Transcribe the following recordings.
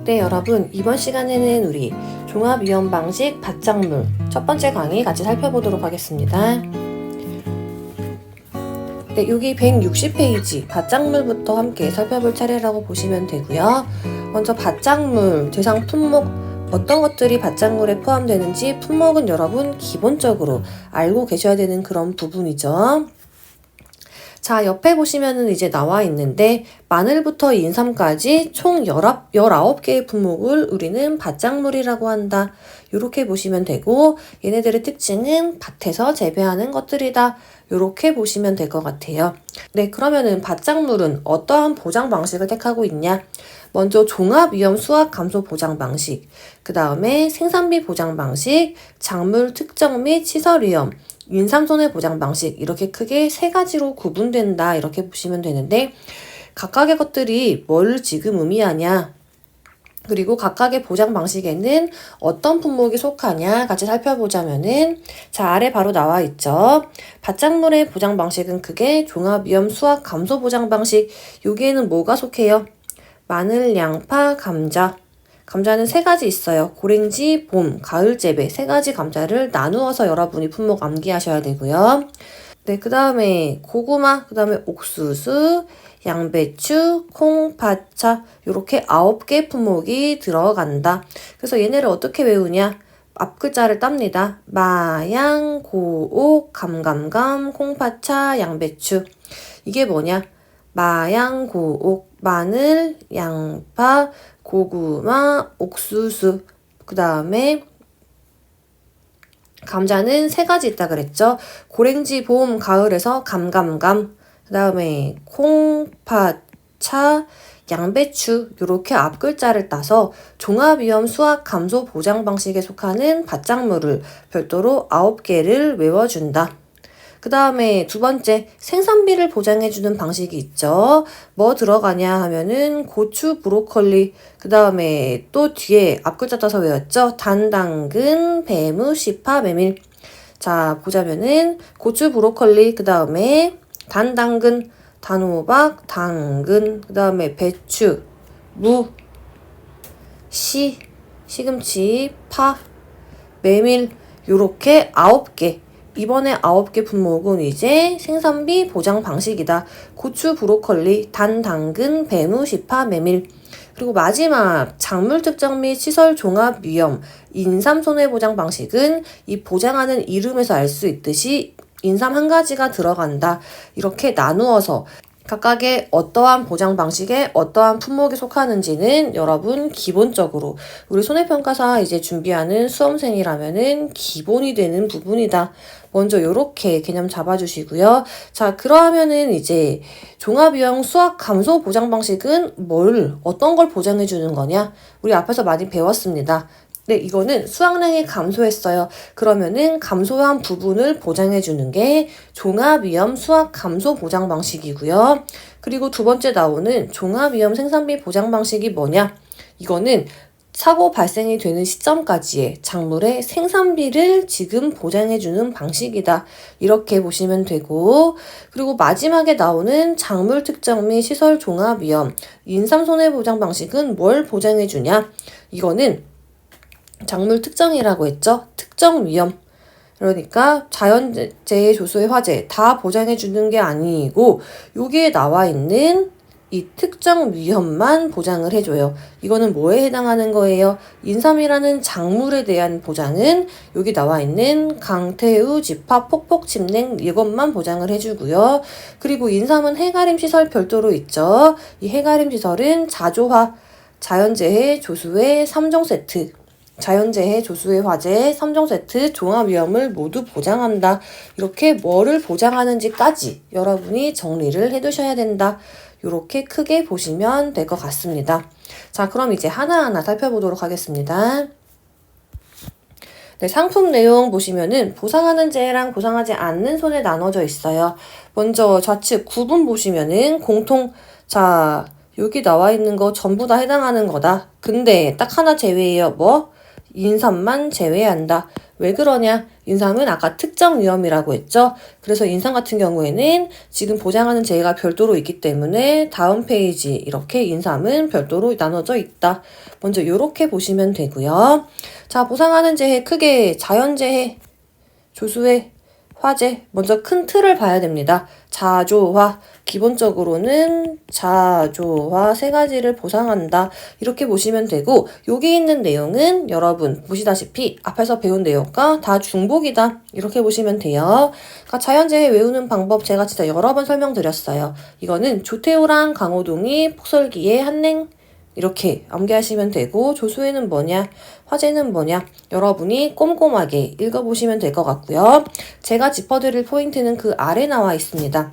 네, 여러분, 이번 시간에는 우리 종합위험 방식 밭작물 첫 번째 강의 같이 살펴보도록 하겠습니다. 네, 여기 160페이지 밭작물부터 함께 살펴볼 차례라고 보시면 되고요. 먼저 밭작물 대상 품목 어떤 것들이 밭작물에 포함되는지 품목은 여러분 기본적으로 알고 계셔야 되는 그런 부분이죠. 자, 옆에 보시면은 이제 나와 있는데 마늘부터 인삼까지 총 19개의 품목을 우리는 밭작물이라고 한다. 이렇게 보시면 되고 얘네들의 특징은 밭에서 재배하는 것들이다. 이렇게 보시면 될 것 같아요. 네, 그러면은 밭작물은 어떠한 보장 방식을 택하고 있냐? 먼저 종합위험 수확 감소 보장 방식, 그 다음에 생산비 보장 방식, 작물 특정 및 시설 위험, 인삼 손해 보장 방식 이렇게 크게 세 가지로 구분된다 이렇게 보시면 되는데 각각의 것들이 뭘 지금 의미하냐 그리고 각각의 보장 방식에는 어떤 품목이 속하냐 같이 살펴보자면은 자 아래 바로 나와 있죠. 밭작물의 보장 방식은 크게 종합위험 수확 감소 보장 방식 여기에는 뭐가 속해요? 마늘, 양파, 감자 감자는 세 가지 있어요. 고랭지, 봄, 가을 재배 세 가지 감자를 나누어서 여러분이 품목 암기하셔야 되고요. 네, 그 다음에 고구마, 그 다음에 옥수수, 양배추, 콩, 파차 이렇게 9개 품목이 들어간다. 그래서 얘네를 어떻게 외우냐? 앞 글자를 땁니다. 마양, 고옥, 감감감, 콩파차, 양배추 이게 뭐냐? 마양, 고옥, 마늘, 양파, 고구마, 옥수수, 그 다음에 감자는 세 가지 있다 그랬죠. 고랭지, 봄, 가을에서 감감감, 그 다음에 콩, 팥, 차, 양배추 이렇게 앞 글자를 따서 종합위험 수확 감소 보장 방식에 속하는 밭작물을 별도로 9개를 외워준다. 그 다음에 두 번째 생산비를 보장해주는 방식이 있죠. 뭐 들어가냐 하면은 고추, 브로콜리 그 다음에 또 뒤에 앞글자 따서 외웠죠. 단, 당근, 배무, 시파, 메밀 자 보자면은 고추, 브로콜리 그 다음에 단, 당근, 단호박, 당근 그 다음에 배추, 무, 시금치, 파, 메밀 요렇게 9개 이번에 9개 품목은 이제 생산비 보장 방식이다. 고추, 브로콜리, 단, 당근, 배무, 시파, 메밀 그리고 마지막 작물 특정 및 시설 종합 위험 인삼 손해 보장 방식은 이 보장하는 이름에서 알 수 있듯이 인삼 한 가지가 들어간다. 이렇게 나누어서 각각의 어떠한 보장 방식에 어떠한 품목이 속하는지는 여러분 기본적으로 우리 손해평가사 이제 준비하는 수험생이라면은 기본이 되는 부분이다. 먼저 이렇게 개념 잡아주시고요. 자, 그러면은 이제 종합위험 수확 감소 보장 방식은 어떤 걸 보장해 주는 거냐? 우리 앞에서 많이 배웠습니다. 네, 이거는 수확량이 감소했어요. 그러면은 감소한 부분을 보장해 주는 게 종합위험 수확 감소 보장 방식이고요. 그리고 두 번째 나오는 종합위험 생산비 보장 방식이 뭐냐? 이거는 사고 발생이 되는 시점까지의 작물의 생산비를 지금 보장해주는 방식이다. 이렇게 보시면 되고 그리고 마지막에 나오는 작물 특정 및 시설 종합 위험 인삼 손해보장 방식은 뭘 보장해주냐? 이거는 작물 특정이라고 했죠. 특정 위험 그러니까 자연재해, 조수의 화재 다 보장해주는 게 아니고 여기에 나와 있는 이 특정 위험만 보장을 해줘요. 이거는 뭐에 해당하는 거예요? 인삼이라는 작물에 대한 보장은 여기 나와 있는 강태우, 집합, 폭폭, 침냉 이것만 보장을 해주고요. 그리고 인삼은 해가림 시설 별도로 있죠. 이 해가림 시설은 자조화, 자연재해, 조수의 3종 세트 자연재해, 조수의 화재, 3종 세트, 종합위험을 모두 보장한다. 이렇게 뭐를 보장하는지까지 여러분이 정리를 해두셔야 된다. 이렇게 크게 보시면 될 것 같습니다. 자, 그럼 이제 하나하나 살펴보도록 하겠습니다. 네, 상품 내용 보시면은 보상하는 재해랑 보상하지 않는 손해 나눠져 있어요. 먼저 좌측 구분 보시면은 자, 여기 나와 있는 거 전부 다 해당하는 거다. 근데 딱 하나 제외해요. 뭐? 인삼만 제외한다. 왜 그러냐? 인삼은 아까 특정 위험이라고 했죠? 그래서 인삼 같은 경우에는 지금 보장하는 재해가 별도로 있기 때문에 다음 페이지 이렇게 인삼은 별도로 나눠져 있다. 먼저 이렇게 보시면 되고요. 자, 보상하는 재해 크게 자연재해, 조수해, 화재, 먼저 큰 틀을 봐야 됩니다. 자조화, 기본적으로는 자조화 세 가지를 보상한다. 이렇게 보시면 되고 여기 있는 내용은 여러분 보시다시피 앞에서 배운 내용과 다 중복이다. 이렇게 보시면 돼요. 그러니까 자연재해 외우는 방법 제가 진짜 여러 번 설명드렸어요. 이거는 조태호랑 강호동이 폭설기에 한랭 이렇게 암기하시면 되고 조수에는 뭐냐, 화재는 뭐냐 여러분이 꼼꼼하게 읽어보시면 될 것 같고요. 제가 짚어드릴 포인트는 그 아래 나와 있습니다.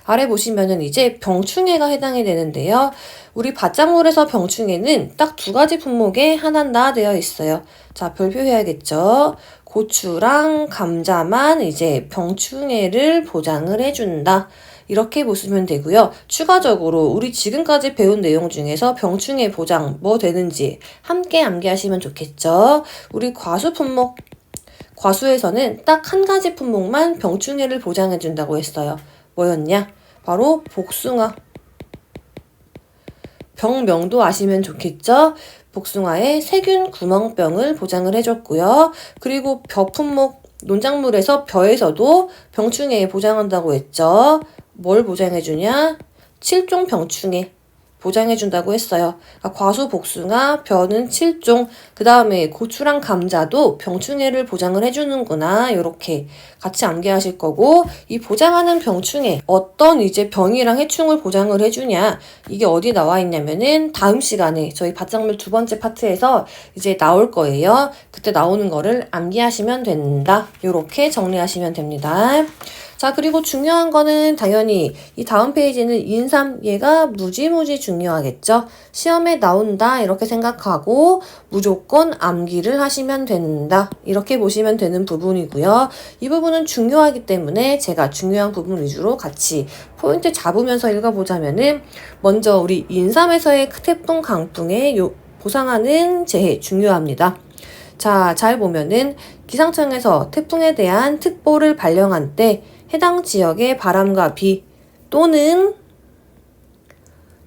아래 보시면은 이제 병충해가 해당이 되는데요. 우리 밭작물에서 병충해는 딱 두 가지 품목에 하나다 되어 있어요. 자, 별표해야겠죠. 고추랑 감자만 이제 병충해를 보장을 해준다. 이렇게 보시면 되고요. 추가적으로 우리 지금까지 배운 내용 중에서 병충해 보장 뭐 되는지 함께 암기하시면 좋겠죠. 우리 과수 품목, 과수에서는 딱 한 가지 품목만 병충해를 보장해준다고 했어요. 뭐였냐? 바로 복숭아. 병명도 아시면 좋겠죠? 복숭아의 세균 구멍병을 보장을 해줬고요. 그리고 벼 품목, 논작물에서 벼에서도 병충해 보장한다고 했죠. 뭘 보장해주냐? 7종 병충해 보장해준다고 했어요. 그러니까 과수, 복숭아, 벼는 7종, 그 다음에 고추랑 감자도 병충해를 보장을 해주는구나. 이렇게 같이 암기하실 거고, 이 보장하는 병충해, 어떤 이제 병이랑 해충을 보장을 해주냐, 이게 어디 나와 있냐면은 다음 시간에 저희 밭작물 두 번째 파트에서 이제 나올 거예요. 그때 나오는 거를 암기하시면 된다. 이렇게 정리하시면 됩니다. 자, 그리고 중요한 거는 당연히 이 다음 페이지는 인삼, 얘가 무지무지 중요하겠죠. 시험에 나온다 이렇게 생각하고 무조건 암기를 하시면 된다. 이렇게 보시면 되는 부분이고요. 이 부분은 중요하기 때문에 제가 중요한 부분 위주로 같이 포인트 잡으면서 읽어보자면은 먼저 우리 인삼에서의 태풍 강풍에 보상하는 재해 중요합니다. 자, 잘 보면은 기상청에서 태풍에 대한 특보를 발령한 때 해당 지역의 바람과 비 또는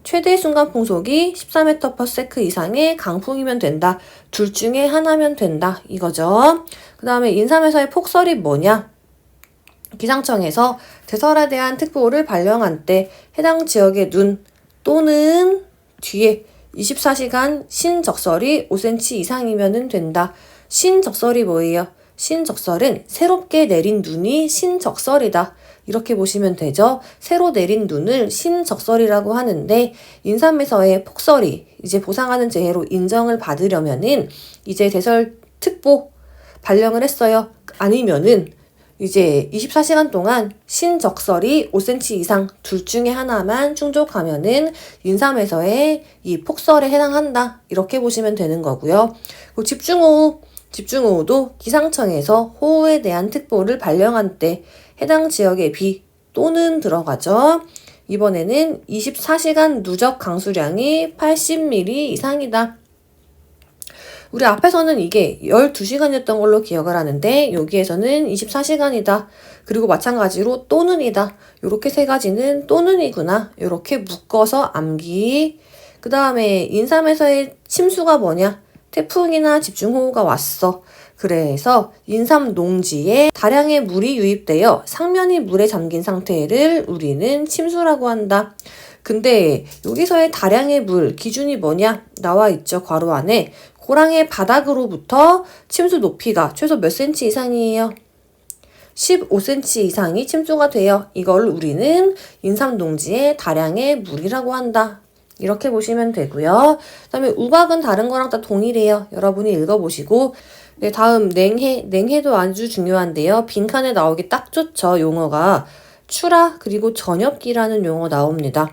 최대 순간 풍속이 14m/s 이상의 강풍이면 된다. 둘 중에 하나면 된다. 이거죠. 그 다음에 인삼에서의 폭설이 뭐냐? 기상청에서 대설에 대한 특보를 발령한 때 해당 지역의 눈 또는 뒤에 24시간 신적설이 5cm 이상이면 된다. 신적설이 뭐예요? 신적설은 새롭게 내린 눈이 신적설이다. 이렇게 보시면 되죠. 새로 내린 눈을 신적설이라고 하는데 인삼에서의 폭설이 이제 보상하는 재해로 인정을 받으려면은 이제 대설특보 발령을 했어요. 아니면은 이제 24시간 동안 신적설이 5cm 이상 둘 중에 하나만 충족하면은 인삼에서의 이 폭설에 해당한다. 이렇게 보시면 되는 거고요. 집중호우도 기상청에서 호우에 대한 특보를 발령한 때 해당 지역의 비 또는 들어가죠. 이번에는 24시간 누적 강수량이 80mm 이상이다. 우리 앞에서는 이게 12시간이었던 걸로 기억을 하는데 여기에서는 24시간이다. 그리고 마찬가지로 또는이다. 이렇게 세 가지는 또는이구나. 이렇게 묶어서 암기. 그 다음에 인삼에서의 침수가 뭐냐? 태풍이나 집중호우가 왔어. 그래서 인삼 농지에 다량의 물이 유입되어 상면이 물에 잠긴 상태를 우리는 침수라고 한다. 근데 여기서의 다량의 물 기준이 뭐냐? 나와 있죠. 괄호 안에. 고랑의 바닥으로부터 침수 높이가 최소 몇 cm 이상이에요? 15cm 이상이 침수가 돼요. 이걸 우리는 인삼 농지의 다량의 물이라고 한다. 이렇게 보시면 되고요. 그 다음에 우박은 다른 거랑 다 동일해요. 여러분이 읽어보시고. 네, 다음 냉해도 아주 중요한데요. 빈칸에 나오기 딱 좋죠. 용어가 추라 그리고 전엽기라는 용어 나옵니다.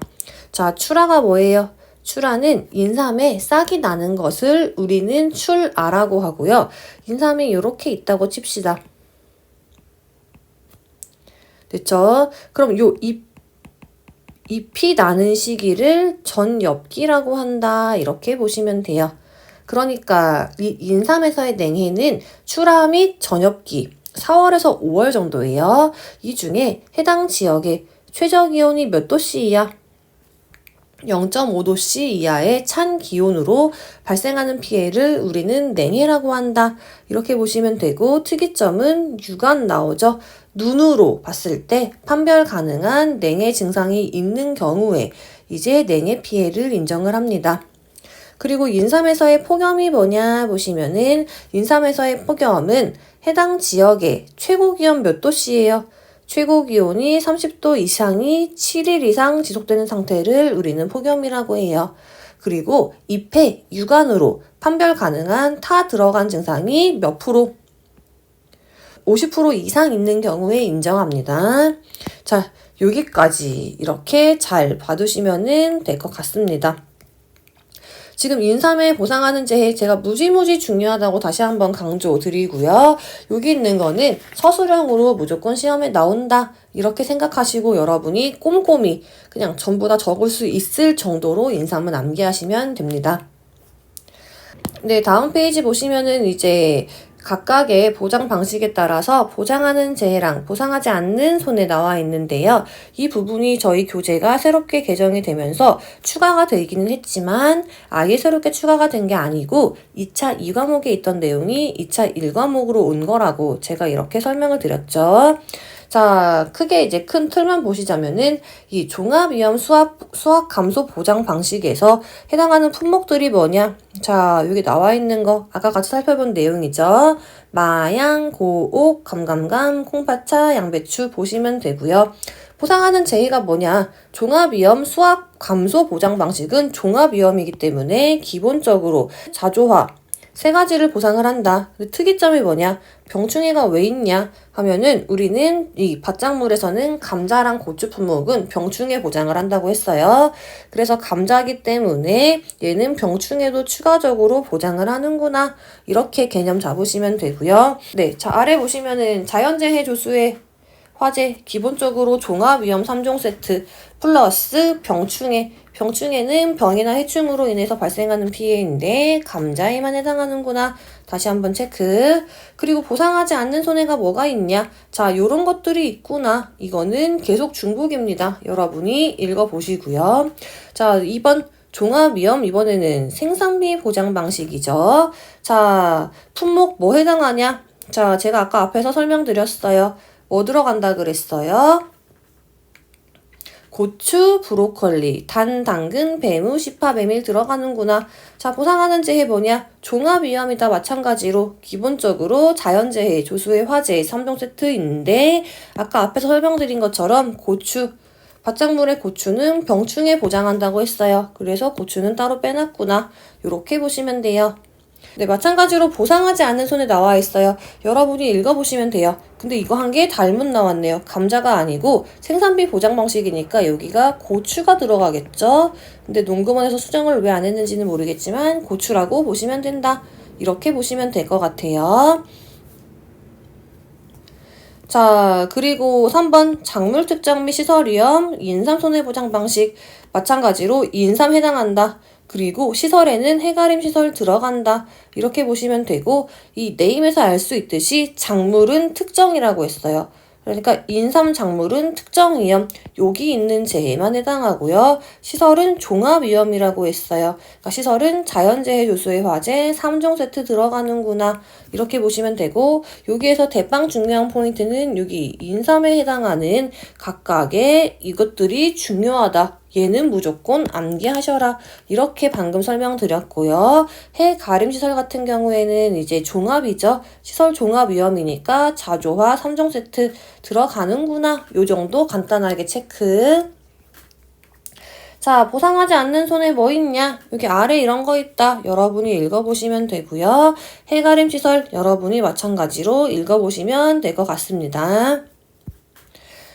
자, 추라가 뭐예요? 추라는 인삼에 싹이 나는 것을 우리는 출아라고 하고요. 인삼이 이렇게 있다고 칩시다. 됐죠? 그럼 요 잎이 나는 시기를 전엽기라고 한다. 이렇게 보시면 돼요. 그러니까 이 인삼에서의 냉해는 출하 및 전엽기 4월에서 5월 정도예요. 이 중에 해당 지역의 최저 기온이 몇 도씨이야? 0.5도씨 이하의 찬 기온으로 발생하는 피해를 우리는 냉해라고 한다. 이렇게 보시면 되고 특이점은 육안 나오죠. 눈으로 봤을 때 판별 가능한 냉해 증상이 있는 경우에 이제 냉해 피해를 인정을 합니다. 그리고 인삼에서의 폭염이 뭐냐 보시면은 인삼에서의 폭염은 해당 지역의 최고 기온 몇 도씨예요? 최고 기온이 30도 이상이 7일 이상 지속되는 상태를 우리는 폭염이라고 해요. 그리고 잎에 육안으로 판별 가능한 타 들어간 증상이 몇 프로? 50% 이상 있는 경우에 인정합니다. 자, 여기까지 이렇게 잘 봐두시면 될 것 같습니다. 지금 인삼에 보상하는 재해 제가 무지무지 중요하다고 다시 한번 강조드리고요. 여기 있는 거는 서술형으로 무조건 시험에 나온다. 이렇게 생각하시고 여러분이 꼼꼼히 그냥 전부 다 적을 수 있을 정도로 인삼은 암기하시면 됩니다. 네, 다음 페이지 보시면은 이제 각각의 보장 방식에 따라서 보장하는 재해랑 보상하지 않는 손에 나와 있는데요. 이 부분이 저희 교재가 새롭게 개정이 되면서 추가가 되기는 했지만 아예 새롭게 추가가 된 게 아니고 2차 2과목에 있던 내용이 2차 1과목으로 온 거라고 제가 이렇게 설명을 드렸죠. 자, 크게 이제 큰 틀만 보시자면은 이 종합위험 수학 감소 보장 방식에서 해당하는 품목들이 뭐냐? 자, 여기 나와 있는 거 아까 같이 살펴본 내용이죠. 마양, 고옥, 감감감, 콩파차, 양배추 보시면 되고요. 보상하는 재해가 뭐냐? 종합위험 수학 감소 보장 방식은 종합위험이기 때문에 기본적으로 자조화 세 가지를 보상을 한다. 특이점이 뭐냐? 병충해가 왜 있냐? 하면은 우리는 이 밭작물에서는 감자랑 고추 품목은 병충해 보장을 한다고 했어요. 그래서 감자기 때문에 얘는 병충해도 추가적으로 보장을 하는구나. 이렇게 개념 잡으시면 되고요. 네, 자 아래 보시면은 자연재해 조수의 화재 기본적으로 종합위험 3종 세트 플러스 병충해. 병충해는 병이나 해충으로 인해서 발생하는 피해인데 감자에만 해당하는구나. 다시 한번 체크. 그리고 보상하지 않는 손해가 뭐가 있냐? 자, 요런 것들이 있구나. 이거는 계속 중복입니다. 여러분이 읽어보시고요. 자, 2번 종합위험 이번에는 생산비 보장 방식이죠. 자, 품목 뭐 해당하냐? 자, 제가 아까 앞에서 설명드렸어요. 뭐 들어간다 그랬어요? 고추, 브로콜리, 단, 당근, 배무, 시파, 메밀 들어가는구나. 자, 보상하는 재해 뭐냐? 종합위험이다 마찬가지로 기본적으로 자연재해, 조수의 화재 3종 세트인데 아까 앞에서 설명드린 것처럼 고추, 밭작물의 고추는 병충해 보장한다고 했어요. 그래서 고추는 따로 빼놨구나. 요렇게 보시면 돼요. 네, 마찬가지로 보상하지 않는 손에 나와 있어요. 여러분이 읽어보시면 돼요. 근데 이거 한 개 달문 나왔네요. 감자가 아니고 생산비 보장 방식이니까 여기가 고추가 들어가겠죠. 근데 농금원에서 수정을 왜 안 했는지는 모르겠지만 고추라고 보시면 된다. 이렇게 보시면 될 것 같아요. 자, 그리고 3번 작물 특정 및 시설 위험 인삼 손해보장 방식 마찬가지로 인삼 해당한다. 그리고 시설에는 해가림 시설 들어간다. 이렇게 보시면 되고 이 네임에서 알 수 있듯이 작물은 특정이라고 했어요. 그러니까 인삼 작물은 특정 위험, 여기 있는 재해만 해당하고요. 시설은 종합 위험이라고 했어요. 그러니까 시설은 자연재해 조수의 화재 3종 세트 들어가는구나. 이렇게 보시면 되고 여기에서 대빵 중요한 포인트는 여기 인삼에 해당하는 각각의 이것들이 중요하다. 얘는 무조건 암기하셔라. 이렇게 방금 설명드렸고요. 해가림시설 같은 경우에는 이제 종합이죠. 시설 종합 위험이니까 자조화 3종 세트 들어가는구나. 요 정도 간단하게 체크. 자, 보상하지 않는 손에 뭐 있냐? 여기 아래 이런 거 있다. 여러분이 읽어보시면 되고요. 해가림시설 여러분이 마찬가지로 읽어보시면 될 것 같습니다.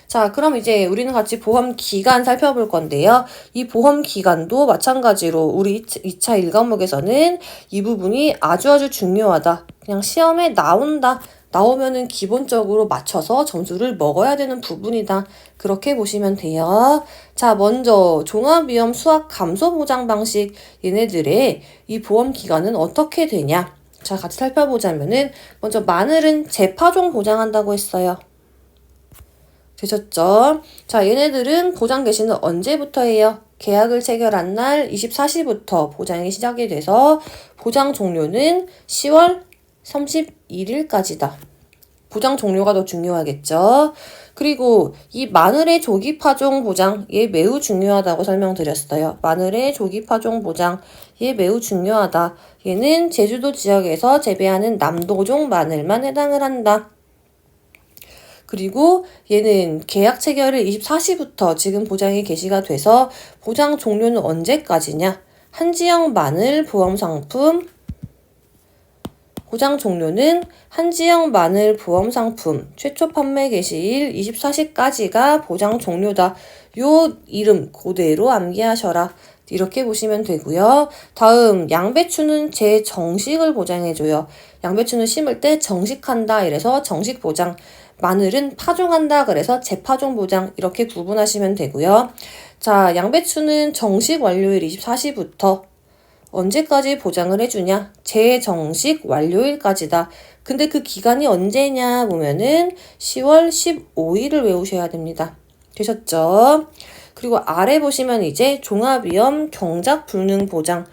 자, 그럼 이제 우리는 같이 보험 기간 살펴볼 건데요. 이 보험 기간도 마찬가지로 우리 2차 1과목에서는 이 부분이 아주 중요하다. 그냥 시험에 나온다. 나오면은 기본적으로 맞춰서 점수를 먹어야 되는 부분이다. 그렇게 보시면 돼요. 자, 먼저 종합위험 수학 감소 보장 방식 얘네들의 이 보험 기간은 어떻게 되냐? 자, 같이 살펴보자면은 먼저 마늘은 재파종 보장한다고 했어요. 되셨죠? 자, 얘네들은 보장 개시는 언제부터예요? 계약을 체결한 날 24시부터 보장이 시작이 돼서 보장 종료는 10월 31일까지다. 보장 종료가 더 중요하겠죠? 그리고 이 마늘의 조기 파종 보장, 얘 매우 중요하다고 설명드렸어요. 마늘의 조기 파종 보장, 얘 매우 중요하다. 얘는 제주도 지역에서 재배하는 남도종 마늘만 해당을 한다. 그리고 얘는 계약 체결일 24시부터 지금 보장이 개시가 돼서 보장 종료는 언제까지냐? 한지영 마늘 보험 상품 보장 종료는 한지영 마늘 보험 상품 최초 판매 개시일 24시까지가 보장 종료다. 요 이름 그대로 암기하셔라. 이렇게 보시면 되고요. 다음 양배추는 재정식을 보장해줘요. 양배추는 심을 때 정식한다 이래서 정식 보장. 마늘은 파종한다 그래서 재파종 보장 이렇게 구분하시면 되고요. 자, 양배추는 정식 완료일 24시부터 언제까지 보장을 해주냐? 재정식 완료일까지다. 근데 그 기간이 언제냐 보면은 10월 15일을 외우셔야 됩니다. 되셨죠? 그리고 아래 보시면 이제 종합위험 경작불능 보장.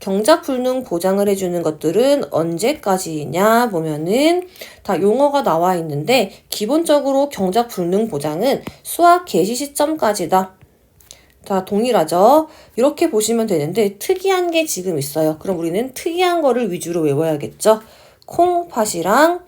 경작불능 보장을 해주는 것들은 언제까지냐 보면은 다 용어가 나와 있는데 기본적으로 경작불능 보장은 수학 개시 시점까지다. 다 동일하죠? 이렇게 보시면 되는데 특이한 게 지금 있어요. 그럼 우리는 특이한 거를 위주로 외워야겠죠? 콩팥이랑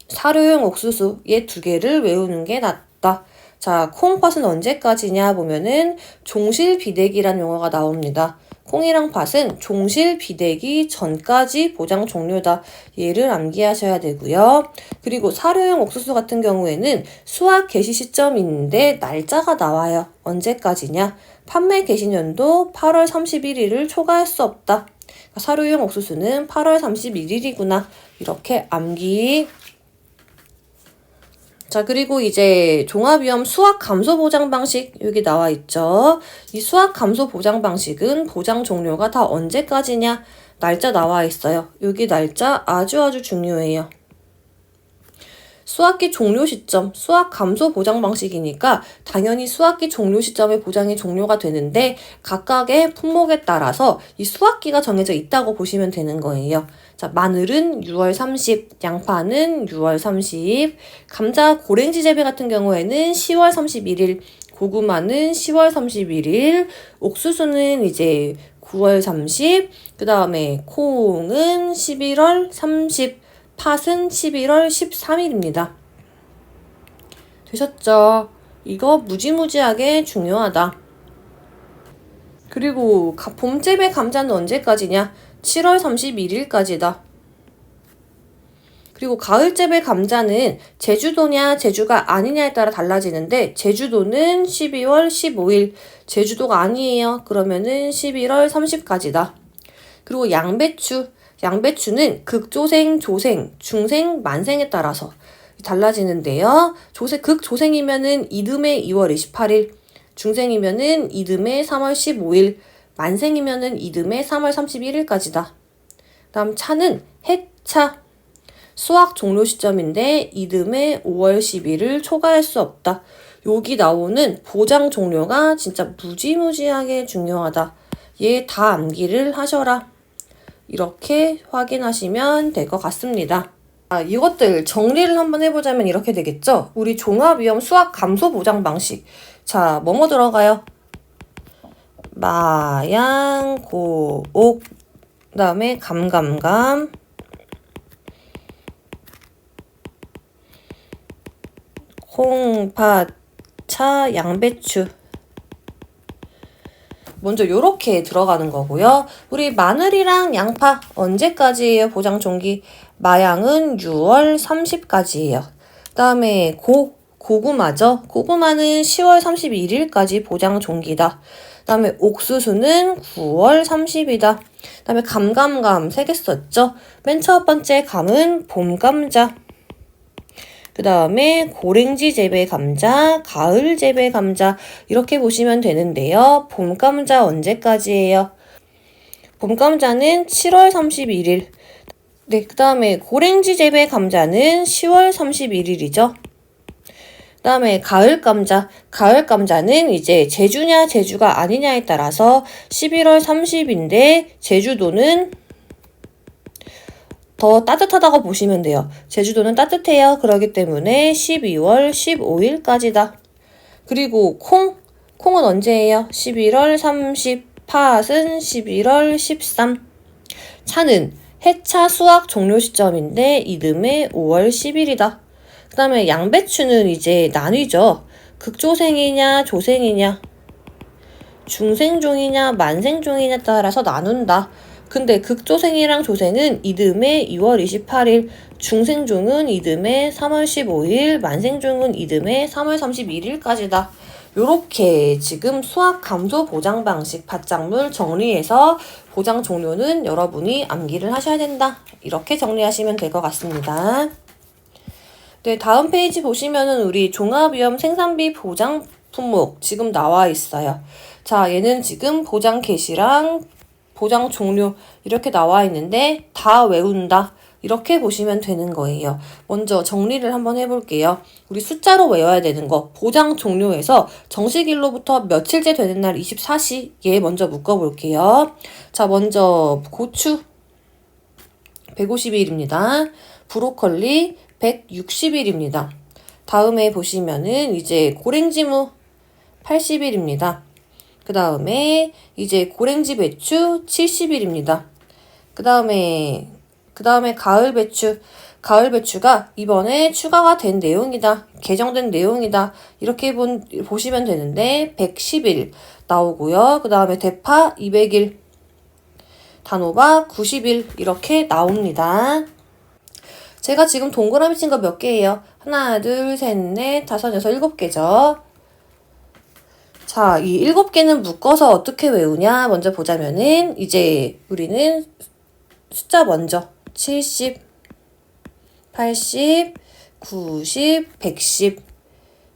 사료용 옥수수 얘 두 개를 외우는 게 낫다. 자, 콩팥은 언제까지냐 보면은 종실비대기란 용어가 나옵니다. 콩이랑 팥은 종실비대기 전까지 보장 종료다. 얘를 암기하셔야 되고요. 그리고 사료용 옥수수 같은 경우에는 수확 개시 시점인데 날짜가 나와요. 언제까지냐? 판매 개시년도 8월 31일을 초과할 수 없다. 사료용 옥수수는 8월 31일이구나. 이렇게 암기. 자, 그리고 이제 종합위험 수확 감소 보장 방식 여기 나와 있죠. 이 수확 감소 보장 방식은 보장 종료가 다 언제까지냐? 날짜 나와 있어요. 여기 날짜 아주 중요해요. 수학기 종료 시점, 수학 감소 보장 방식이니까 당연히 수학기 종료 시점에 보장이 종료가 되는데 각각의 품목에 따라서 이 수학기가 정해져 있다고 보시면 되는 거예요. 자, 마늘은 6월 30, 양파는 6월 30, 감자 고랭지 재배 같은 경우에는 10월 31일, 고구마는 10월 31일, 옥수수는 이제 9월 30, 그 다음에 콩은 11월 30, 팥은 11월 13일입니다. 되셨죠? 이거 무지무지하게 중요하다. 그리고 봄재배 감자는 언제까지냐? 7월 31일까지다. 그리고 가을재배 감자는 제주도냐 제주가 아니냐에 따라 달라지는데 제주도는 12월 15일, 제주도가 아니에요. 그러면은 11월 30까지다. 그리고 양배추는 극조생, 조생, 중생, 만생에 따라서 달라지는데요. 극조생이면은 이듬해 2월 28일, 중생이면은 이듬해 3월 15일, 만생이면은 이듬해 3월 31일까지다. 다음 차는 해차. 수확 종료 시점인데 이듬해 5월 10일을 초과할 수 없다. 여기 나오는 보장 종료가 진짜 무지무지하게 중요하다. 얘 다 암기를 하셔라. 이렇게 확인하시면 될 것 같습니다. 이것들 정리를 한번 해보자면 이렇게 되겠죠? 우리 종합위험 수학 감소 보장 방식. 자, 뭐뭐 들어가요? 마양, 고옥, 그 다음에 감감감, 콩팥, 차, 양배추. 먼저 요렇게 들어가는 거고요. 우리 마늘이랑 양파 언제까지예요? 보장 종기. 마양은 6월 30까지예요. 그 다음에 고구마죠. 고구마는 10월 31일까지 보장 종기다. 그 다음에 옥수수는 9월 30이다. 그다음에 감감감 3개 썼죠. 맨 첫 번째 감은 봄감자. 그 다음에 고랭지 재배 감자, 가을 재배 감자 이렇게 보시면 되는데요. 봄 감자 언제까지예요? 봄 감자는 7월 31일. 네, 그 다음에 고랭지 재배 감자는 10월 31일이죠. 그 다음에 가을 감자. 가을 감자는 이제 제주냐 제주가 아니냐에 따라서 11월 30일인데 제주도는 더 따뜻하다고 보시면 돼요. 제주도는 따뜻해요. 그렇기 때문에 12월 15일까지다. 그리고 콩은 언제예요? 11월 30, 팥은 11월 13. 차는 해차 수확 종료 시점인데 이듬해 5월 10일이다. 그 다음에 양배추는 이제 나뉘죠. 극조생이냐 조생이냐 중생종이냐 만생종이냐 따라서 나눈다. 근데 극조생이랑 조생은 이듬해 2월 28일, 중생종은 이듬해 3월 15일, 만생종은 이듬해 3월 31일까지다. 요렇게 지금 수확 감소 보장 방식 밭작물 정리해서 보장 종료는 여러분이 암기를 하셔야 된다. 이렇게 정리하시면 될 것 같습니다. 네, 다음 페이지 보시면은 우리 종합위험 생산비 보장 품목 지금 나와 있어요. 자, 얘는 지금 보장 개시랑 보장 종료 이렇게 나와 있는데 다 외운다. 이렇게 보시면 되는 거예요. 먼저 정리를 한번 해볼게요. 우리 숫자로 외워야 되는 거. 보장 종료에서 정식일로부터 며칠째 되는 날 24시 얘 먼저 묶어볼게요. 자, 먼저 고추 150일입니다. 브로콜리 160일입니다. 다음에 보시면은 이제 고랭지무 80일입니다. 그 다음에 이제 고랭지 배추 70일입니다. 그 다음에 가을 배추가 이번에 추가가 된 내용이다. 개정된 내용이다. 이렇게 보시면 되는데 110일 나오고요. 그 다음에 대파 200일, 단호박 90일 이렇게 나옵니다. 제가 지금 동그라미 친 거 몇 개예요? 하나, 둘, 셋, 넷, 다섯, 여섯, 7개죠. 자, 이 7개는 묶어서 어떻게 외우냐? 먼저 보자면은, 이제 우리는 숫자 먼저. 70, 80, 90, 110.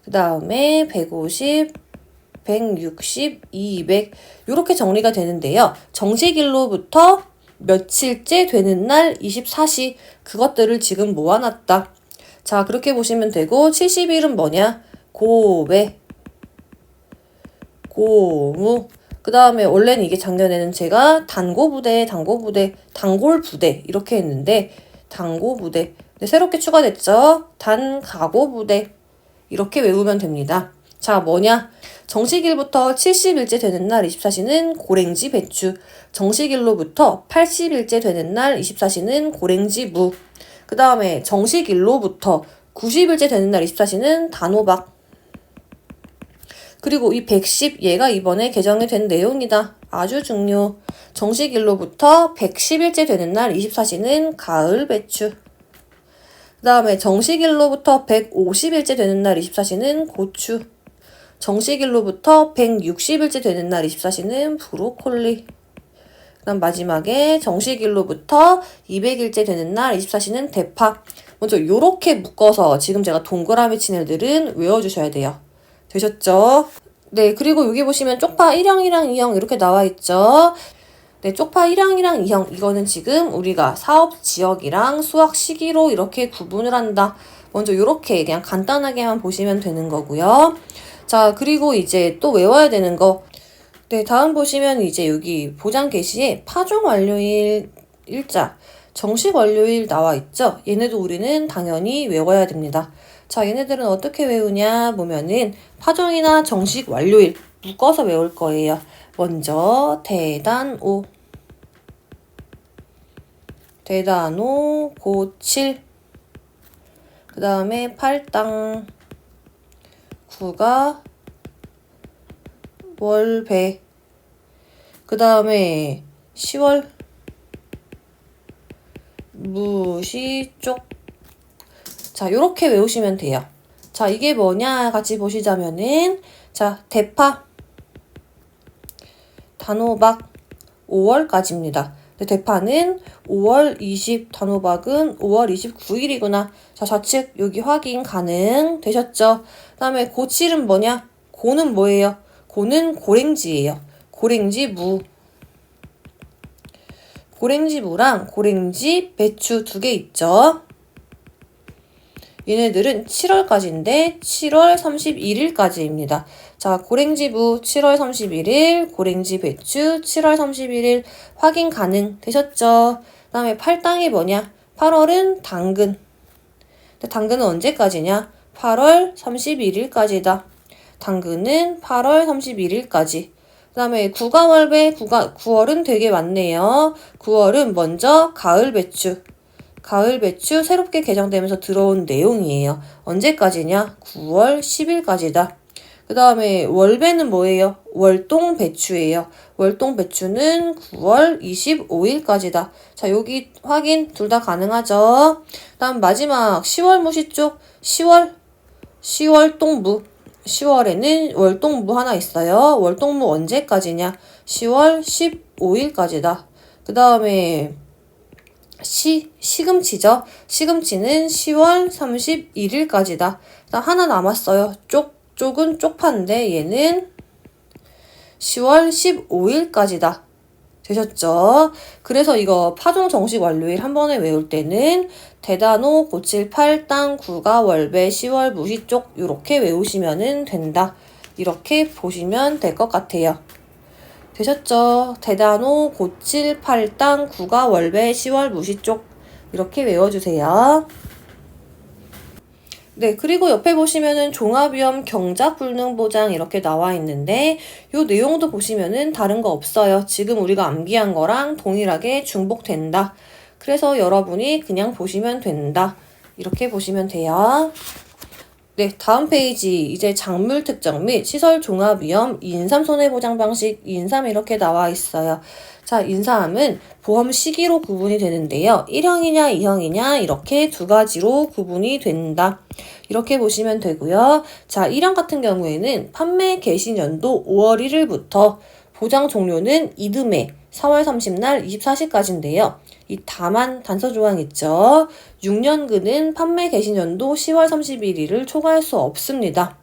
그 다음에 150, 160, 200. 요렇게 정리가 되는데요. 정식일로부터 며칠째 되는 날 24시. 그것들을 지금 모아놨다. 자, 그렇게 보시면 되고, 70일은 뭐냐? 고배. 고무. 그 다음에 원래는 이게 작년에는 제가 단골부대 이렇게 했는데 단고부대. 네, 새롭게 추가됐죠. 단가고부대 이렇게 외우면 됩니다. 자, 뭐냐? 정식일부터 70일째 되는 날 24시는 고랭지 배추. 정식일로부터 80일째 되는 날 24시는 고랭지 무. 그 다음에 정식일로부터 90일째 되는 날 24시는 단호박. 그리고 이 110 얘가 이번에 개정이 된 내용이다. 아주 중요. 정식일로부터 110일째 되는 날 24시는 가을 배추. 그 다음에 정식일로부터 150일째 되는 날 24시는 고추. 정식일로부터 160일째 되는 날 24시는 브로콜리. 그 다음 마지막에 정식일로부터 200일째 되는 날 24시는 대파. 먼저 요렇게 묶어서 지금 제가 동그라미 친 애들은 외워주셔야 돼요. 되셨죠? 네, 그리고 여기 보시면 쪽파 1형이랑 2형 이렇게 나와 있죠? 네, 쪽파 1형이랑 2형 이거는 지금 우리가 사업 지역이랑 수확 시기로 이렇게 구분을 한다. 먼저 요렇게 그냥 간단하게만 보시면 되는 거고요. 자, 그리고 이제 또 외워야 되는 거. 네, 다음 보시면 이제 여기 보장 개시에 파종 완료일 일자, 정식 완료일 나와 있죠? 얘네도 우리는 당연히 외워야 됩니다. 자, 얘네들은 어떻게 외우냐 보면은 파종이나 정식 완료일 묶어서 외울 거예요. 먼저 대단오 고칠. 그 다음에 팔당 구가 월배. 그 다음에 10월 무시쪽. 자, 요렇게 외우시면 돼요. 자, 이게 뭐냐 같이 보시자면은, 자, 대파, 단호박 5월까지입니다. 근데 대파는 5월 20, 단호박은 5월 29일이구나. 자, 좌측 여기 확인 가능되셨죠? 그 다음에 고칠은 뭐냐? 고는 뭐예요? 고는 고랭지예요. 고랭지 무. 고랭지 무랑 고랭지 배추 2개 있죠? 얘네들은 7월까지인데 7월 31일까지입니다. 자, 고랭지부 7월 31일, 고랭지 배추 7월 31일 확인 가능 되셨죠? 그 다음에 팔당이 뭐냐? 8월은 당근. 당근은 언제까지냐? 8월 31일까지다. 당근은 8월 31일까지. 그 다음에 구가월배 9월은 되게 많네요. 9월은 먼저 가을 배추. 가을 배추 새롭게 개정되면서 들어온 내용이에요. 언제까지냐? 9월 10일까지다. 그 다음에 월배는 뭐예요? 월동 배추예요. 월동 배추는 9월 25일까지다. 자, 여기 확인 둘 다 가능하죠? 다음 마지막 10월 무시 쪽 10월 동무. 10월에는 월동무 하나 있어요. 월동무 언제까지냐? 10월 15일까지다. 그 다음에 시금치죠. 시금치는 10월 31일까지다. 하나 남았어요. 쪽은 쪽파인데 얘는 10월 15일까지다. 되셨죠? 그래서 이거 파종 정식 완료일 한 번에 외울 때는 대단호, 고칠, 팔당, 구가, 월배, 10월 무시 쪽 이렇게 외우시면 된다. 이렇게 보시면 될 것 같아요. 되셨죠? 대단호, 고칠, 팔당, 구가, 월배, 10월 무시 쪽 이렇게 외워주세요. 네, 그리고 옆에 보시면은 종합위험 경작 불능 보장 이렇게 나와 있는데 요 내용도 보시면은 다른 거 없어요. 지금 우리가 암기한 거랑 동일하게 중복된다. 그래서 여러분이 그냥 보시면 된다. 이렇게 보시면 돼요. 네, 다음 페이지 이제 작물 특정 및 시설 종합위험 인삼 손해보장 방식 인삼 이렇게 나와 있어요. 자, 인삼은 보험 시기로 구분이 되는데요. 1형이냐 2형이냐 이렇게 두 가지로 구분이 된다. 이렇게 보시면 되고요. 자, 1형 같은 경우에는 판매 개시 연도 5월 1일부터 보장 종료는 이듬해 4월 30날 24시까지인데요. 이 다만 단서 조항 있죠. 6년근은 판매 개시 연도 10월 31일을 초과할 수 없습니다.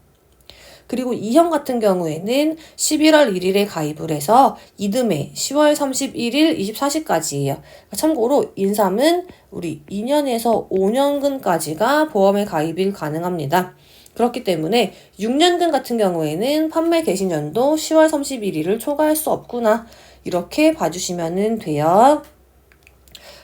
그리고 2형 같은 경우에는 11월 1일에 가입을 해서 이듬해 10월 31일 24시까지예요. 참고로 인삼은 우리 2년에서 5년근까지가 보험의 가입이 가능합니다. 그렇기 때문에 6년근 같은 경우에는 판매 개시 연도 10월 31일을 초과할 수 없구나. 이렇게 봐주시면 돼요.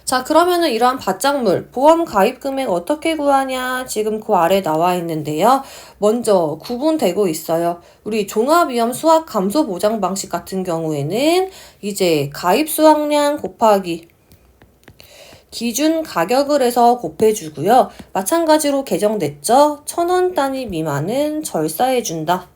자, 그러면은 이러한 밭작물, 보험 가입 금액 어떻게 구하냐? 지금 그 아래 나와 있는데요. 먼저 구분되고 있어요. 우리 종합위험 수확 감소 보장 방식 같은 경우에는 이제 가입 수확량 곱하기 기준 가격을 해서 곱해주고요. 마찬가지로 개정됐죠? 1,000원 단위 미만은 절사해준다.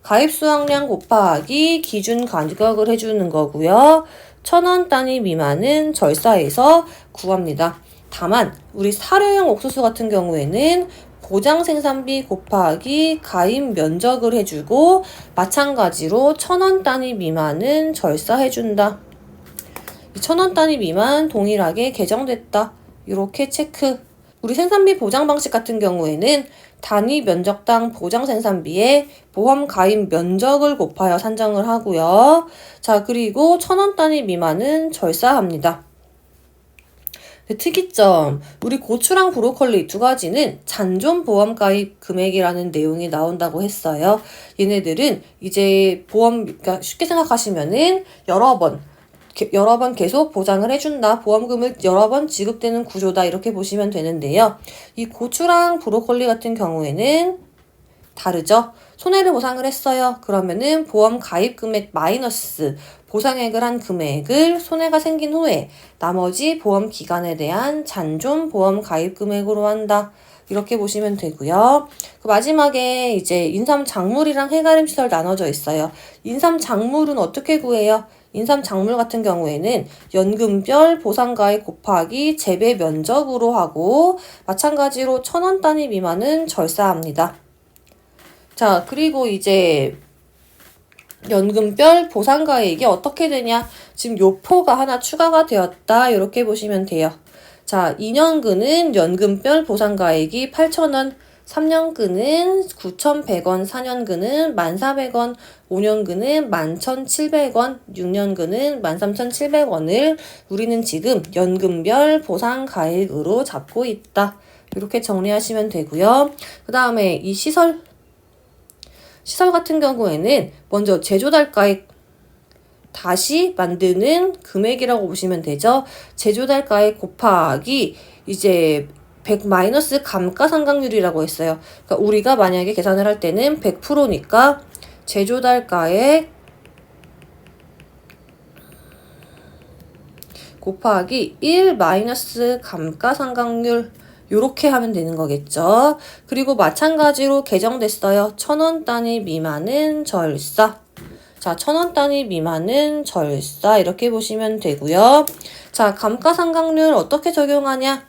가입 수확량 곱하기 기준 가격을 해주는 거고요. 1,000원 단위 미만은 절사해서 구합니다. 다만 우리 사료용 옥수수 같은 경우에는 보장 생산비 곱하기 가입 면적을 해주고 마찬가지로 1,000원 단위 미만은 절사해준다. 1,000원 단위 미만 동일하게 개정됐다. 이렇게 체크. 우리 생산비 보장 방식 같은 경우에는 단위 면적당 보장 생산비에 보험 가입 면적을 곱하여 산정을 하고요. 자, 그리고 1,000원 단위 미만은 절사합니다. 특이점, 우리 고추랑 브로콜리 두 가지는 잔존 보험 가입 금액이라는 내용이 나온다고 했어요. 얘네들은 이제 보험, 그러니까 쉽게 생각하시면은 여러 번 계속 보장을 해준다. 보험금을 여러 번 지급되는 구조다. 이렇게 보시면 되는데요. 이 고추랑 브로콜리 같은 경우에는 다르죠. 손해를 보상을 했어요. 그러면은 보험 가입 금액 마이너스 보상액을 한 금액을 손해가 생긴 후에 나머지 보험 기간에 대한 잔존 보험 가입 금액으로 한다. 이렇게 보시면 되고요. 그 마지막에 이제 인삼 작물이랑 해가림 시설 나눠져 있어요. 인삼 작물은 어떻게 구해요? 인삼 작물 같은 경우에는 연금별 보상가액 곱하기 재배 면적으로 하고 마찬가지로 1,000원 단위 미만은 절사합니다. 자, 그리고 이제 연금별 보상가액이 어떻게 되냐? 지금 요표가 하나 추가가 되었다. 이렇게 보시면 돼요. 자, 2년근은 연금별 보상가액이 8,000원, 3년근은 9,100원, 4년근은 1,400원, 5년근은 11,700원, 6년근은 13,700원을 우리는 지금 연금별 보상가액으로 잡고 있다. 이렇게 정리하시면 되고요. 그 다음에 이 시설 같은 경우에는 먼저 제조달가액 다시 만드는 금액이라고 보시면 되죠. 제조달가액 곱하기 이제 100 마이너스 감가상각률이라고 했어요. 그러니까 우리가 만약에 계산을 할 때는 100%니까 제조달가액 곱하기 1 마이너스 감가상각률 요렇게 하면 되는 거겠죠. 그리고 마찬가지로 개정됐어요. 1,000원 단위 미만은 절사. 자, 1,000원 단위 미만은 절사 이렇게 보시면 되고요. 자, 감가상각률 어떻게 적용하냐?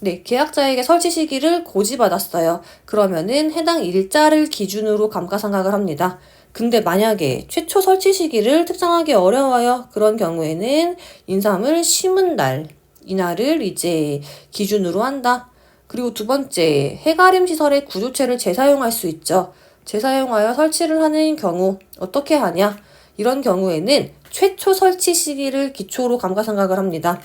네, 계약자에게 설치 시기를 고지받았어요. 그러면은 해당 일자를 기준으로 감가상각을 합니다. 근데 만약에 최초 설치 시기를 특정하기 어려워요. 그런 경우에는 인삼을 심은 날, 이날을 이제 기준으로 한다. 그리고 두 번째, 해가림 시설의 구조체를 재사용할 수 있죠. 재사용하여 설치를 하는 경우 어떻게 하냐? 이런 경우에는 최초 설치 시기를 기초로 감가상각을 합니다.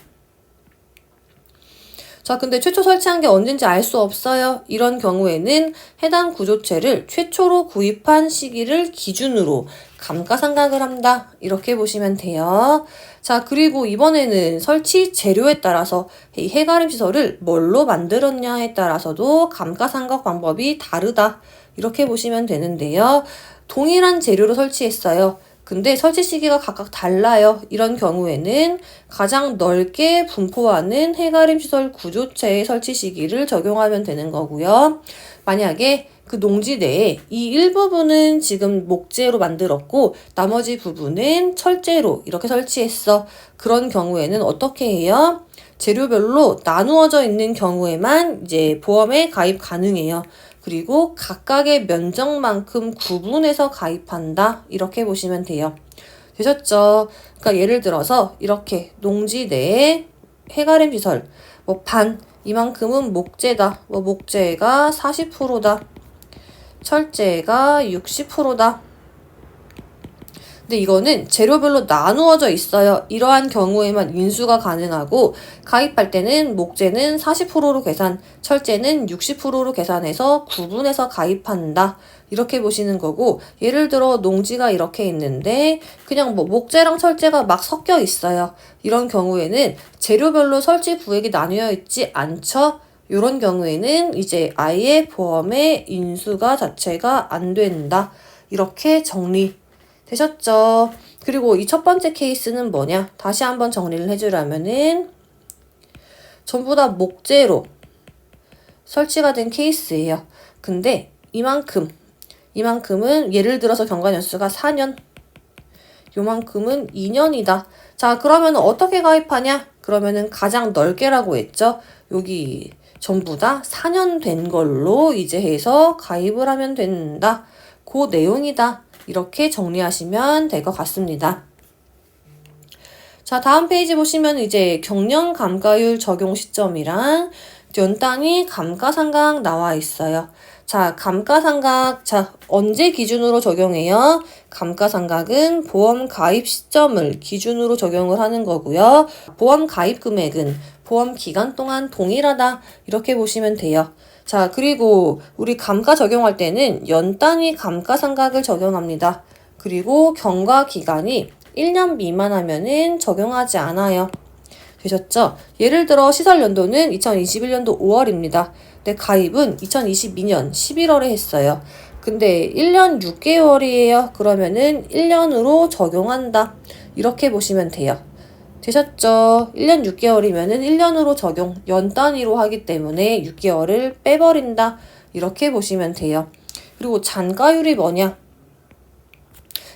자, 근데 최초 설치한 게 언젠지 알 수 없어요. 이런 경우에는 해당 구조체를 최초로 구입한 시기를 기준으로 감가상각을 한다. 이렇게 보시면 돼요. 자, 그리고 이번에는 설치 재료에 따라서 이 해가림 시설을 뭘로 만들었냐에 따라서도 감가상각 방법이 다르다. 이렇게 보시면 되는데요. 동일한 재료로 설치했어요. 근데 설치 시기가 각각 달라요. 이런 경우에는 가장 넓게 분포하는 해가림 시설 구조체의 설치 시기를 적용하면 되는 거고요. 만약에 그 농지 내에 이 일부분은 지금 목재로 만들었고 나머지 부분은 철재로 이렇게 설치했어. 그런 경우에는 어떻게 해요? 재료별로 나누어져 있는 경우에만 이제 보험에 가입 가능해요. 그리고 각각의 면적만큼 구분해서 가입한다. 이렇게 보시면 돼요. 되셨죠? 그러니까 예를 들어서 이렇게 농지 내에 해가림 시설 반 이만큼은 목재다. 목재가 40%다. 철재가 60%다. 근데 이거는 재료별로 나누어져 있어요. 이러한 경우에만 인수가 가능하고 가입할 때는 목재는 40%로 계산, 철재는 60%로 계산해서 구분해서 가입한다. 이렇게 보시는 거고 예를 들어 농지가 이렇게 있는데 그냥 목재랑 철재가 막 섞여 있어요. 이런 경우에는 재료별로 설치 구획이 나뉘어 있지 않죠. 이런 경우에는 이제 아예 보험의 인수가 자체가 안 된다. 이렇게 정리 되셨죠? 그리고 이 첫 번째 케이스는 뭐냐? 다시 한번 정리를 해주려면은 전부 다 목재로 설치가 된 케이스예요. 근데 이만큼은 예를 들어서 경과 연수가 4년, 요만큼은 2년이다. 자, 그러면 어떻게 가입하냐? 그러면은 가장 넓게라고 했죠? 여기 전부 다 4년 된 걸로 이제 해서 가입을 하면 된다. 그 내용이다. 이렇게 정리하시면 될 것 같습니다. 자, 다음 페이지 보시면 이제 경영 감가율 적용 시점이랑 연단위 감가상각 나와 있어요. 자, 감가상각, 언제 기준으로 적용해요? 감가상각은 보험 가입 시점을 기준으로 적용을 하는 거고요. 보험 가입 금액은 보험 기간 동안 동일하다. 이렇게 보시면 돼요. 자, 그리고 우리 감가 적용할 때는 연단위 감가상각을 적용합니다. 그리고 경과 기간이 1년 미만하면은 적용하지 않아요. 되셨죠? 예를 들어 시설 연도는 2021년도 5월입니다. 근데 가입은 2022년 11월에 했어요. 근데 1년 6개월이에요. 그러면은 1년으로 적용한다. 이렇게 보시면 돼요. 되셨죠? 1년 6개월이면은 1년으로 적용, 연 단위로 하기 때문에 6개월을 빼버린다. 이렇게 보시면 돼요. 그리고 잔가율이 뭐냐?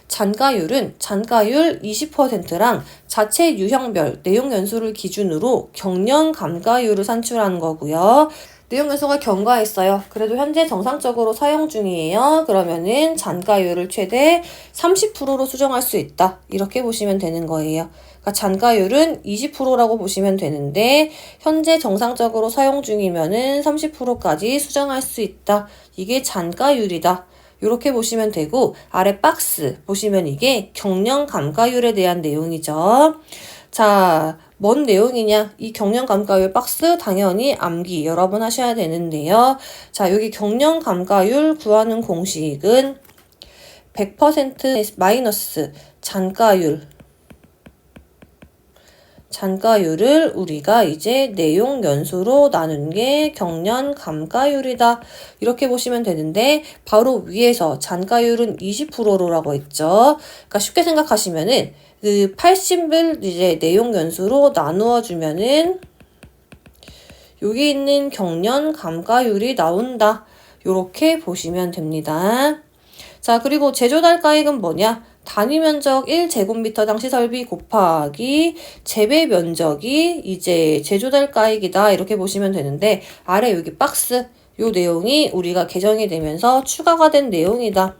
잔가율은 잔가율 20%랑 자체 유형별 내용 연수를 기준으로 경영 감가율을 산출하는 거고요. 내용 연소가 경과했어요. 그래도 현재 정상적으로 사용 중이에요. 그러면은 잔가율을 최대 30%로 수정할 수 있다. 이렇게 보시면 되는 거예요. 그러니까 잔가율은 20%라고 보시면 되는데 현재 정상적으로 사용 중이면은 30%까지 수정할 수 있다. 이게 잔가율이다. 이렇게 보시면 되고 아래 박스 보시면 이게 경련 감가율에 대한 내용이죠. 자, 뭔 내용이냐? 이 경련 감가율 박스 당연히 암기 여러 번 하셔야 되는데요. 자, 여기 경련 감가율 구하는 공식은 100% 마이너스 잔가율을 우리가 이제 내용 연수로 나눈 게 경련 감가율이다. 이렇게 보시면 되는데 바로 위에서 잔가율은 20%라고 했죠. 그러니까 쉽게 생각하시면은 그 80을 이제 내용 연수로 나누어 주면은 여기 있는 경련 감가율이 나온다. 요렇게 보시면 됩니다. 자, 그리고 제조달가액은 뭐냐? 단위 면적 1제곱미터당 시설비 곱하기 재배 면적이 이제 제조달가액이다. 이렇게 보시면 되는데 아래 여기 박스 요 내용이 우리가 개정이 되면서 추가가 된 내용이다.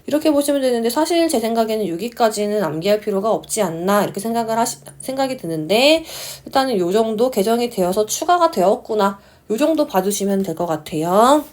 이렇게 보시면 되는데 사실 제 생각에는 여기까지는 암기할 필요가 없지 않나 이렇게 생각이 드는데 일단은 요 정도 개정이 되어서 추가가 되었구나. 요 정도 봐주시면 될 것 같아요.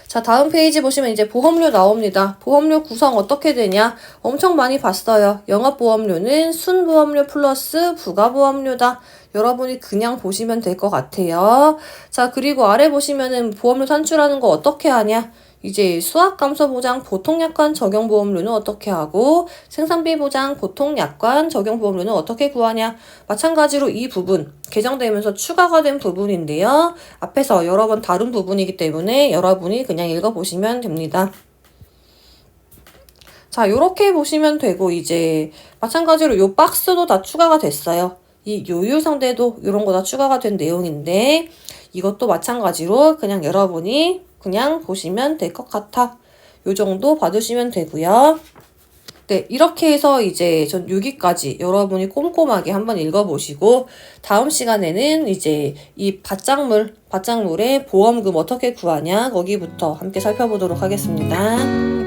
자, 다음 페이지 보시면 이제 보험료 나옵니다. 보험료 구성 어떻게 되냐? 엄청 많이 봤어요. 영업보험료는 순보험료 플러스 부가보험료다. 여러분이 그냥 보시면 될 것 같아요. 자, 그리고 아래 보시면은 보험료 산출하는 거 어떻게 하냐? 이제 수확감소보장 보통약관 적용보험료는 어떻게 하고 생산비 보장 보통약관 적용보험료는 어떻게 구하냐. 마찬가지로 이 부분 개정되면서 추가가 된 부분인데요. 앞에서 여러 번 다룬 부분이기 때문에 여러분이 그냥 읽어보시면 됩니다. 자, 요렇게 보시면 되고 이제 마찬가지로 요 박스도 다 추가가 됐어요. 이 요율상대도 이런 거 다 추가가 된 내용인데 이것도 마찬가지로 그냥 여러분이 그냥 보시면 될 것 같아. 요 정도 봐주시면 되고요. 네, 이렇게 해서 이제 전 6위까지 여러분이 꼼꼼하게 한번 읽어보시고 다음 시간에는 이제 이 밭작물의 보험금 어떻게 구하냐 거기부터 함께 살펴보도록 하겠습니다.